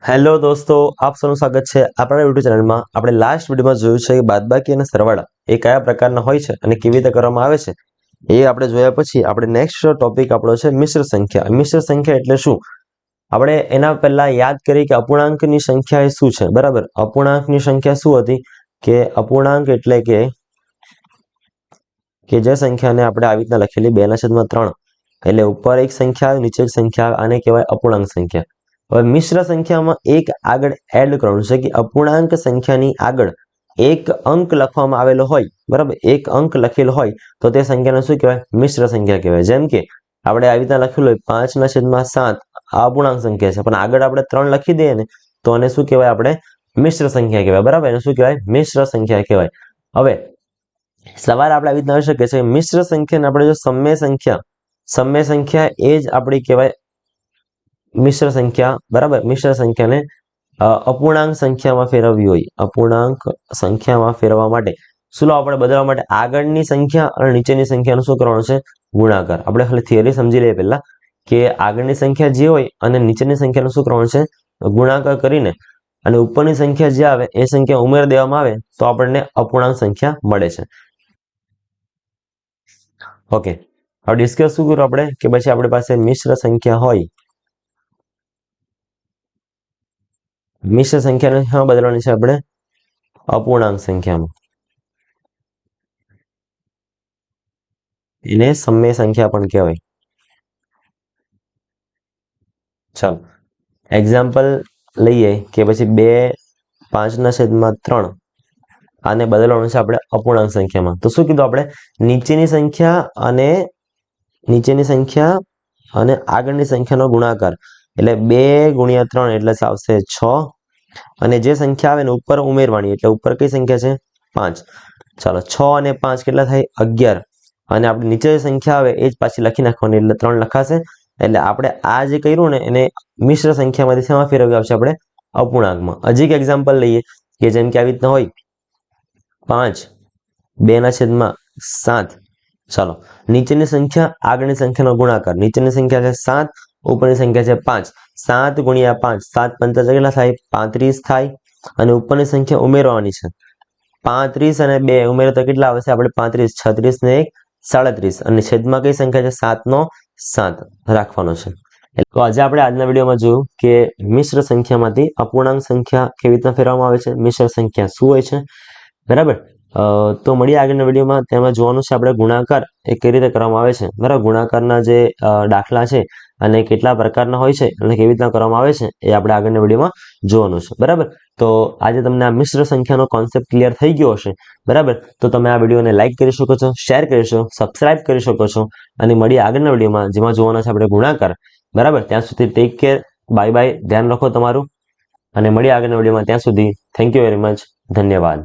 Hello દોસ્તો, આપ સૌનું સ્વાગત છે આપણા યુટ્યુબ ચેનલમાં। આપણે લાસ્ટ વિડીયોમાં જોયું છે કે બાદબાકી અને સરવાળા એ કયા પ્રકારના હોય છે અને કેવી રીતે કરવામાં આવે છે એ આપણે જોયા પછી આપણે નેક્સ્ટ ટોપિક આપણો છે મિશ્ર સંખ્યા। મિશ્ર સંખ્યા એટલે શું? આપણે એના પહેલા યાદ કરીએ કે અપૂર્ણાંકની સંખ્યા એ શું છે। બરાબર, અપૂર્ણાંકની સંખ્યા શું હતી કે અપૂર્ણાંક એટલે કે જે સંખ્યાને આપણે આવી રીતના લખેલી 2/3 એટલે ઉપર એક સંખ્યા આવે નીચે એક સંખ્યા આવે, આને કહેવાય અપૂર્ણાંક સંખ્યા। હવે મિશ્ર સંખ્યામાં એક આગળ એડ કરવાનું છે કે અપૂર્ણાંક સંખ્યાની આગળ એક અંક લખવામાં આવેલો હોય, બરાબર, એક અંક લખેલો હોય તો તે સંખ્યાને શું કહેવાય? મિશ્ર સંખ્યા કહેવાય। જેમ કે આપણે આવી રીતના લખેલું હોય 5/7 આ અપૂર્ણાંક સંખ્યા છે, પણ આગળ આપણે 3 લખી દઈએ ને તો એને શું કહેવાય? આપણે મિશ્ર સંખ્યા કહેવાય। બરાબર, એને શું કહેવાય? મિશ્ર સંખ્યા કહેવાય। હવે સવાલ આપણે આવી રીતના આવી શકે છે, મિશ્ર સંખ્યાને આપણે જો સમય સંખ્યા એ જ આપણી કહેવાય મિશ્ર સંખ્યા। બરાબર, મિશ્ર સંખ્યાને અપૂર્ણાંક સંખ્યામાં ફેરવવી હોય, અપૂર્ણાંક સંખ્યામાં ફેરવવા માટે શું લાવવું પડે? બદલવા માટે આગળની સંખ્યા અને નીચેની સંખ્યાનો શું કરવાનો છે? ગુણાકાર। આપણે ખાલી થિયરી સમજી લઈએ પહેલા કે આગળની સંખ્યા જે હોય અને નીચેની સંખ્યાનો શું કરવાનો છે? ગુણાકાર કરીને અને ઉપરની સંખ્યા જે આવે એ સંખ્યા ઉમેરી દેવામાં આવે તો આપણને અપૂર્ણાંક સંખ્યા મળે છે। ઓકે, હવે ડિસ્કસ શું કર્યું આપણે કે પછી આપણી પાસે મિશ્ર સંખ્યા હોય, મિશ્ર સંખ્યાને હા બદલવાની છે આપણે અપૂર્ણાંક સંખ્યામાં, એને સમય સંખ્યા પણ કહેવાય। ચાલો એક્ઝામ્પલ લઈએ કે પછી 2/5/3 આને બદલવાનું છે આપણે અપૂર્ણાંક સંખ્યામાં। તો શું કીધું આપણે? નીચેની સંખ્યા અને આગળની સંખ્યાનો ગુણાકાર એટલે 2 × 3 એટલે આવશે 6 અને જે સંખ્યા આવે ને ઉપર ઉમેરવાની એટલે ઉપર કઈ સંખ્યા છે? 5। ચાલો 6 અને 5 કેટલા થાય? 11 અને આપણે નીચે જે સંખ્યા આવે એ જ પાછી લખી નાખવાની એટલે 3 લખાશે। એટલે આપણે આ જે કર્યું ને એને મિશ્ર સંખ્યામાંથી શેમાં ફેરવી આવશે? આપણે અપૂર્ણાંકમાં। હજી એક એક્ઝામ્પલ લઈએ કે જેમ કે આવી રીતના હોય 5/2/7। ચાલો નીચેની સંખ્યા આગળની સંખ્યાનો ગુણાકાર, નીચેની સંખ્યા છે 7 ઉપરની સંખ્યા છે 5, 7 × 5 7 × 5 કેટલા થાય? 35 થાય અને ઉપરની સંખ્યા ઉમેરવાની છે 35 અને 2 ઉમેરો તો કેટલા આવશે? આપણે 35 36 ને 1 37 અને છેદમાં કઈ સંખ્યા છે? 7/7 રાખવાનો છે। તો આજે આપણે આજના વિડીયોમાં જોયું કે મિશ્ર સંખ્યામાંથી અપૂર્ણાંક સંખ્યા કેવી રીતના ફેરવવામાં આવે છે, મિશ્ર સંખ્યા શું હોય છે। બરાબર, તો મળીએ આગળના વિડીયોમાં। તેમાં જોવાનું છે આપણે ગુણાકાર એ કઈ રીતે કરવામાં આવે છે। બરાબર, ગુણાકારના જે દાખલા છે અને કેટલા પ્રકારના હોય છે અને કેવી રીતના કરવામાં આવે છે એ આપણે આગળના વિડીયોમાં જોવાનું છે। બરાબર, તો આજે તમને આ મિશ્ર સંખ્યાનો કોન્સેપ્ટ ક્લિયર થઈ ગયો હશે। બરાબર, તો તમે આ વિડીયોને લાઈક કરી શકો છો, શેર કરી શકો, સબસ્ક્રાઇબ કરી શકો છો અને મળીએ આગળના વિડીયોમાં જેમાં જોવાના છે આપણે ગુણાકાર। બરાબર, ત્યાં સુધી ટેક કેર, બાય બાય, ધ્યાન રાખો તમારું અને મળીએ આગળના વિડીયોમાં। ત્યાં સુધી થેન્ક યુ વેરી મચ, ધન્યવાદ।